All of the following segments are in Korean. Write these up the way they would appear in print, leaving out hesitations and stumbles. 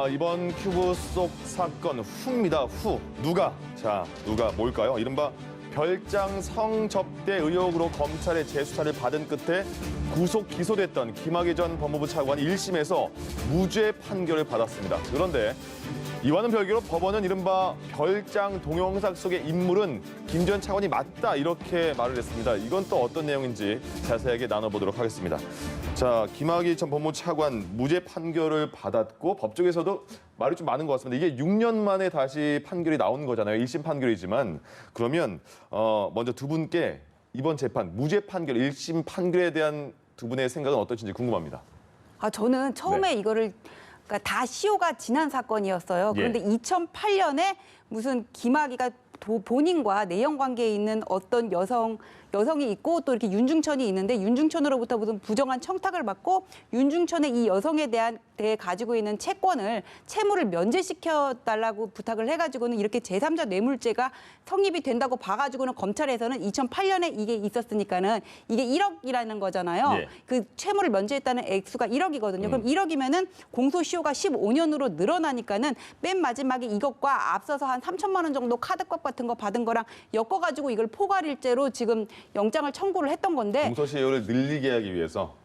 이번 큐브 속 사건 후입니다. 후. 누가 뭘까요? 이른바 별장 성접대 의혹으로 검찰의 재수사를 받은 끝에 구속 기소됐던 김학의 전 법무부 차관이 1심에서 무죄 판결을 받았습니다. 그런데 이와는 별개로 법원은 이른바 별장 동영상 속의 인물은 김 전 차관이 맞다 이렇게 말을 했습니다. 이건 또 어떤 내용인지 자세하게 나눠보도록 하겠습니다. 자, 김학의 전 법무부 차관 무죄 판결을 받았고 법조계에서도 말이 좀 많은 것 같습니다. 이게 6년 만에 다시 판결이 나온 거잖아요. 1심 판결이지만 그러면 먼저 두 분께 이번 재판 무죄 판결, 1심 판결에 대한 두 분의 생각은 어떠신지 궁금합니다. 저는 처음에 이거를 그러니까 다 시효가 지난 사건이었어요. 그런데 2008년에 무슨 김학의가 본인과 내연 관계에 있는 어떤 여성이 있고 또 이렇게 윤중천이 있는데 윤중천으로부터 무슨 부정한 청탁을 받고 윤중천의 이 여성에 대해 가지고 있는 채무를 면제시켜달라고 부탁을 해가지고는 이렇게 제3자 뇌물죄가 성립이 된다고 봐가지고는 검찰에서는 2008년에 이게 있었으니까는 이게 1억이라는 거잖아요. 그 채무를 면제했다는 액수가 1억이거든요. 그럼 1억이면은 공소시효가 15년으로 늘어나니까는 맨 마지막에 이것과 앞서서 한 3천만 원 정도 카드값 같은 거 받은 거랑 엮어가지고 이걸 포괄일죄로 지금 영장을 청구를 했던 건데 공소시효를 늘리게 하기 위해서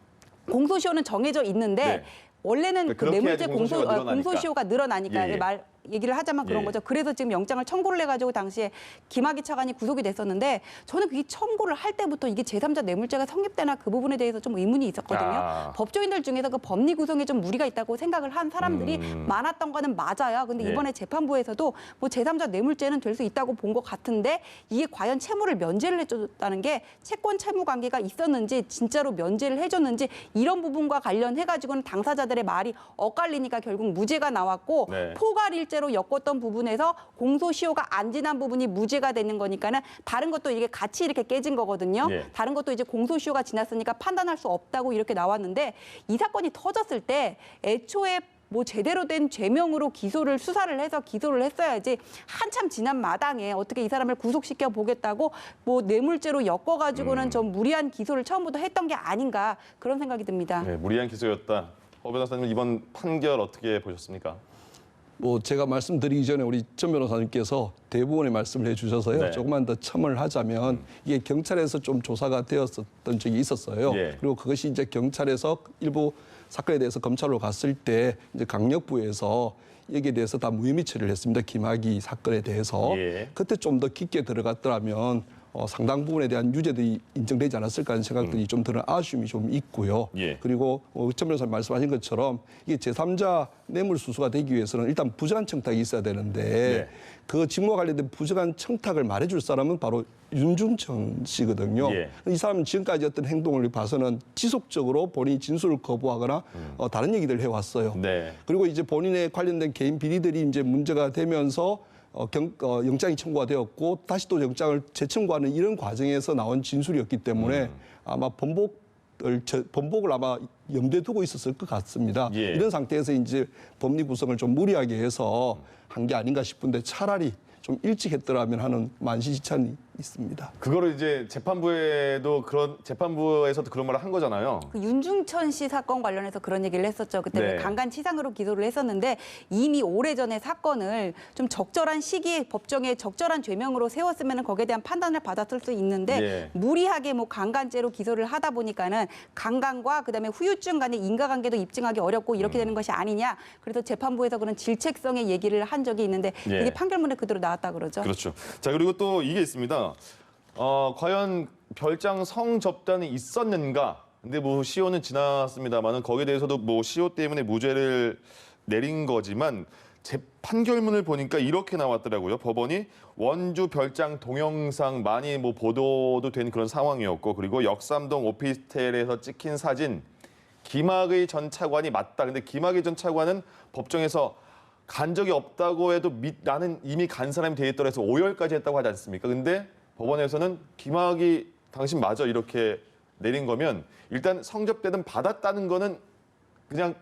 공소시효는 정해져 있는데 원래는 그 뇌물죄 공소시효가 늘어나니까 얘기를 하자면 그런 거죠. 그래서 지금 영장을 청구를 해가지고 당시에 김학의 차관이 구속이 됐었는데 저는 이 청구를 할 때부터 이게 제3자 뇌물죄가 성립되나 그 부분에 대해서 좀 의문이 있었거든요. 법조인들 중에서 그 법리 구성에 좀 무리가 있다고 생각을 한 사람들이 많았던 거는 맞아요. 근데 이번에 재판부에서도 뭐 제3자 뇌물죄는 될 수 있다고 본 것 같은데 이게 과연 채무를 면제를 해줬다는 게 채권 채무 관계가 있었는지 진짜로 면제를 해줬는지 이런 부분과 관련해가지고는 당사자들의 말이 엇갈리니까 결국 무죄가 나왔고 포괄일죄 로 엮었던 부분에서 공소시효가 안 지난 부분이 무죄가 되는 거니까는 다른 것도 이게 같이 이렇게 깨진 거거든요. 다른 것도 이제 공소시효가 지났으니까 판단할 수 없다고 이렇게 나왔는데 이 사건이 터졌을 때 애초에 뭐 제대로 된 죄명으로 수사를 해서 기소를 했어야지 한참 지난 마당에 어떻게 이 사람을 구속시켜 보겠다고 뭐 뇌물죄로 엮어가지고는 좀 무리한 기소를 처음부터 했던 게 아닌가 그런 생각이 듭니다. 네, 무리한 기소였다. 허 변호사님 이번 판결 어떻게 보셨습니까? 뭐 제가 말씀드리기 전에 우리 전 변호사님께서 대부분의 말씀을 해주셔서요. 조금만 더 첨언을 하자면 이게 경찰에서 좀 조사가 되었었던 적이 있었어요. 그리고 그것이 이제 경찰에서 일부 사건에 대해서 검찰로 갔을 때 이제 강력부에서 여기에 대해서 다 무혐의 처리를 했습니다. 김학의 사건에 대해서. 그때 좀 더 깊게 들어갔더라면 상당 부분에 대한 유죄들이 인정되지 않았을까 하는 생각들이 좀 드는 아쉬움이 좀 있고요. 그리고 전 변호사님 말씀하신 것처럼 이게 제3자 뇌물 수수가 되기 위해서는 일단 부정한 청탁이 있어야 되는데 그 직무와 관련된 부정한 청탁을 말해줄 사람은 바로 윤중천 씨거든요. 이 사람은 지금까지 어떤 행동을 봐서는 지속적으로 본인이 진술을 거부하거나 다른 얘기들을 해왔어요. 그리고 이제 본인에 관련된 개인 비리들이 이제 문제가 되면서 영장이 청구가 되었고 다시 또 영장을 재청구하는 이런 과정에서 나온 진술이었기 때문에 아마 번복을 아마 염두에 두고 있었을 것 같습니다. 이런 상태에서 이제 법리 구성을 좀 무리하게 해서 한 게 아닌가 싶은데 차라리 좀 일찍 했더라면 하는 만시지찬이 있습니다. 그거를 이제 재판부에서도 그런 말을 한 거잖아요. 그 윤중천 씨 사건 관련해서 그런 얘기를 했었죠. 그때 강간치상으로 기소를 했었는데 이미 오래전에 사건을 좀 적절한 시기에 법정에 적절한 죄명으로 세웠으면 거기에 대한 판단을 받았을 수 있는데 무리하게 뭐 강간죄로 기소를 하다 보니까는 강간과 그다음에 후유증 간의 인과관계도 입증하기 어렵고 이렇게 되는 것이 아니냐. 그래서 재판부에서 그런 질책성의 얘기를 한 적이 있는데 이게 판결문에 그대로 나왔다 그러죠. 그렇죠. 자, 그리고 또 이게 있습니다. 과연 별장 성접단이 있었는가? 근데 뭐 시효는 지났습니다만은 거기에 대해서도 뭐 시효 때문에 무죄를 내린 거지만 판결문을 보니까 이렇게 나왔더라고요. 법원이 원주 별장 동영상 많이 뭐 보도도 된 그런 상황이었고 그리고 역삼동 오피스텔에서 찍힌 사진 김학의 전 차관이 맞다. 근데 김학의 전 차관은 법정에서 간 적이 없다고 해도 나는 이미 간 사람이 돼 있더라 해서 오열까지 했다고 하지 않습니까? 근데 법원에서는 김학의 당신 맞아 이렇게 내린 거면 일단 성접대든 받았다는 거는 그냥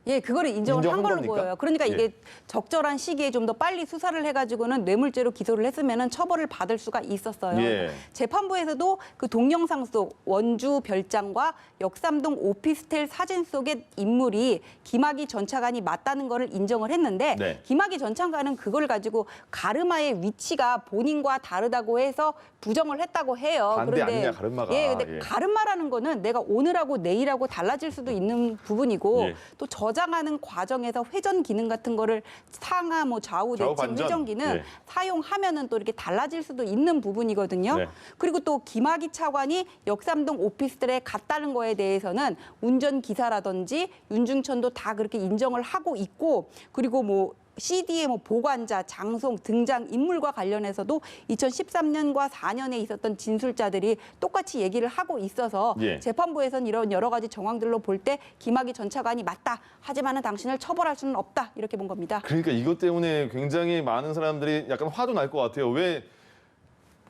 예, 그거를 인정을 한 인정한 걸로 겁니까? 보여요. 그러니까 예. 이게 적절한 시기에 좀 더 빨리 수사를 해가지고는 뇌물죄로 기소를 했으면은 처벌을 받을 수가 있었어요. 예. 재판부에서도 그 동영상 속 원주 별장과 역삼동 오피스텔 사진 속의 인물이 김학의 전 차관이 맞다는 거를 인정을 했는데 네. 김학의 전 차관은 그걸 가지고 가르마의 위치가 본인과 다르다고 해서 부정을 했다고 해요. 반대 아니냐, 가르마가. 예, 근데 예. 가르마라는 거는 내가 오늘하고 내일하고 달라질 수도 있는 부분이고 예. 또 저장하는 과정에서 회전 기능 같은 거를 상하, 뭐 좌우 좌우 대칭 반전. 회전 기능 예. 사용하면은 또 이렇게 달라질 수도 있는 부분이거든요. 네. 그리고 또 김학의 차관이 역삼동 오피스텔에 갔다는 거에 대해서는 운전 기사라든지 윤중천도 다 그렇게 인정을 하고 있고 그리고 뭐 CD의 뭐 보관자, 장송, 등장 인물과 관련해서도 2013년과 4년에 있었던 진술자들이 똑같이 얘기를 하고 있어서 예. 재판부에서는 이런 여러 가지 정황들로 볼 때 김학의 전 차관이 맞다. 하지만은 당신을 처벌할 수는 없다. 이렇게 본 겁니다. 그러니까 이것 때문에 굉장히 많은 사람들이 약간 화도 날 것 같아요. 왜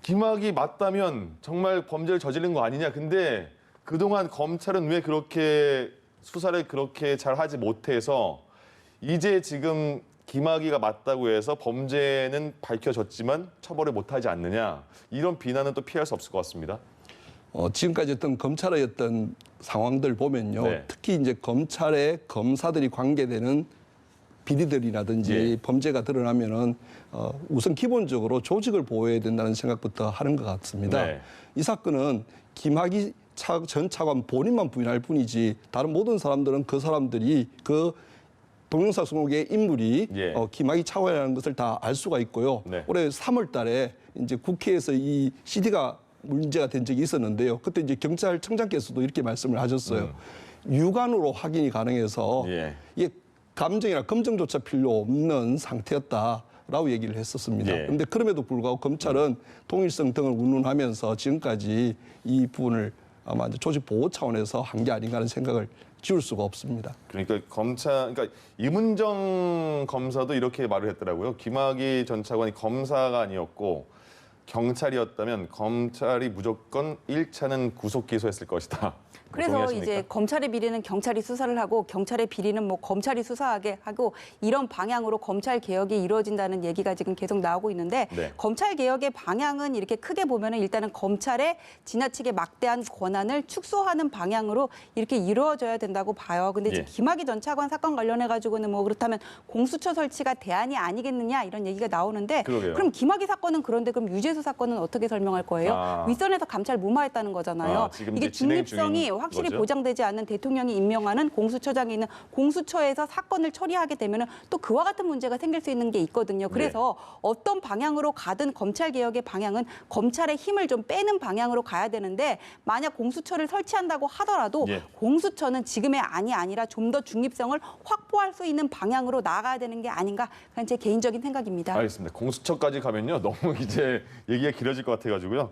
김학이 맞다면 정말 범죄를 저지른 거 아니냐. 근데 그동안 검찰은 왜 그렇게 수사를 그렇게 잘 하지 못해서 이제 지금 김학의가 맞다고 해서 범죄는 밝혀졌지만 처벌을 못하지 않느냐. 이런 비난은 또 피할 수 없을 것 같습니다. 지금까지 어떤 검찰의 어떤 상황들 보면요. 네. 특히 이제 검찰에 검사들이 관계되는 비리들이라든지 예. 범죄가 드러나면은 우선 기본적으로 조직을 보호해야 된다는 생각부터 하는 것 같습니다. 네. 이 사건은 김학의 전 차관 본인만 부인할 뿐이지 다른 모든 사람들은 그 사람들이 그 동영상 속의 인물이 예. 김학의 차관이라는 것을 다 알 수가 있고요. 네. 올해 3월 달에 이제 국회에서 이 CD가 문제가 된 적이 있었는데요. 그때 이제 경찰청장께서도 이렇게 말씀을 하셨어요. 육안으로 확인이 가능해서 예. 이게 감정이나 검증조차 필요 없는 상태였다라고 얘기를 했었습니다. 예. 그런데 그럼에도 불구하고 검찰은 통일성 등을 운운하면서 지금까지 이 부분을 아마 이제 조직 보호 차원에서 한 게 아닌가 하는 생각을 지울 수가 없습니다. 그러니까 그러니까 이문정 검사도 이렇게 말을 했더라고요. 김학의 전 차관이 검사가 아니었고 경찰이었다면 검찰이 무조건 1차는 구속 기소했을 것이다. 그래서 동의하십니까? 이제 검찰의 비리는 경찰이 수사를 하고 경찰의 비리는 뭐 검찰이 수사하게 하고 이런 방향으로 검찰 개혁이 이루어진다는 얘기가 지금 계속 나오고 있는데 네. 검찰 개혁의 방향은 이렇게 크게 보면은 일단은 검찰의 지나치게 막대한 권한을 축소하는 방향으로 이렇게 이루어져야 된다고 봐요. 근데 지금 예. 김학의 전 차관 사건 관련해 가지고는 뭐 그렇다면 공수처 설치가 대안이 아니겠느냐 이런 얘기가 나오는데 그러게요. 그럼 김학의 사건은 그런데 그럼 유재수 사건은 어떻게 설명할 거예요? 아. 윗선에서 감찰 무마했다는 거잖아요. 지금 이게 이제 진행 중립성이 중인 확실히 거죠? 보장되지 않는 대통령이 임명하는 공수처장이 있는 공수처에서 사건을 처리하게 되면 또 그와 같은 문제가 생길 수 있는 게 있거든요. 그래서 어떤 방향으로 가든 검찰 개혁의 방향은 검찰의 힘을 좀 빼는 방향으로 가야 되는데 만약 공수처를 설치한다고 하더라도 예. 공수처는 지금의 안이 아니라 좀 더 중립성을 확보할 수 있는 방향으로 나아가야 되는 게 아닌가 그건 제 개인적인 생각입니다. 알겠습니다. 공수처까지 가면요 너무 이제 얘기가 길어질 것 같아가지고요.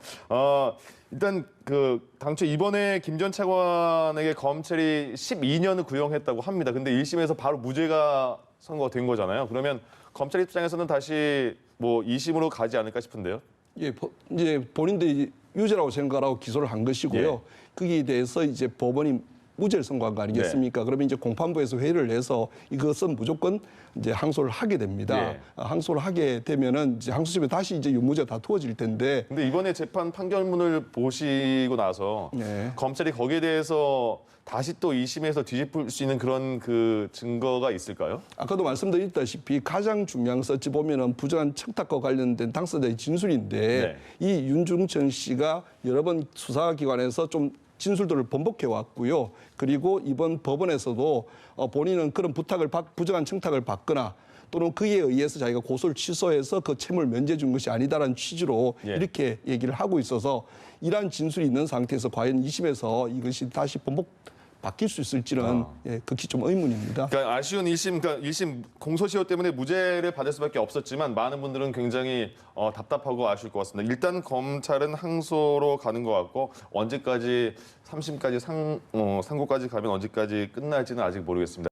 일단 그 당초 이번에 김 전 차관에게 검찰이 12년을 구형했다고 합니다. 근데 1심에서 바로 무죄가 선고된 거잖아요. 그러면 검찰 입장에서는 다시 뭐 2심으로 가지 않을까 싶은데요. 예, 이제 본인들이 유죄라고 생각하고 기소를 한 것이고요. 예. 거기에 대해서 이제 법원이 무죄를 선고한 거 아니겠습니까? 그러면 이제 공판부에서 회의를 해서 이것은 무조건 이제 항소를 하게 됩니다. 예. 항소를 하게 되면은 이제 항소심에 다시 이제 유무죄가 다투어질 텐데 근데 이번에 재판 판결문을 보시고 나서 네. 검찰이 거기에 대해서 다시 또 2심에서 뒤집을 수 있는 그런 그 증거가 있을까요? 아까도 말씀드렸다시피 가장 중요한 것은 어찌 보면은 부정한 청탁과 관련된 당사자의 진술인데 이 윤중천 씨가 여러 번 수사기관에서 좀 진술들을 번복해 왔고요. 그리고 이번 법원에서도 본인은 그런 부정한 청탁을 받거나 또는 그에 의해서 자기가 고소를 취소해서 그 채무를 면제해 준 것이 아니다라는 취지로 이렇게 얘기를 하고 있어서 이러한 진술이 있는 상태에서 과연 2심에서 이것이 다시 바뀔 수 있을지는 극히 좀 의문입니다. 그러니까 아쉬운 1심, 그러니까 1심 공소시효 때문에 무죄를 받을 수밖에 없었지만 많은 분들은 굉장히 답답하고 아쉬울 것 같습니다. 일단 검찰은 항소로 가는 것 같고 언제까지 3심까지 상고까지 가면 언제까지 끝날지는 아직 모르겠습니다.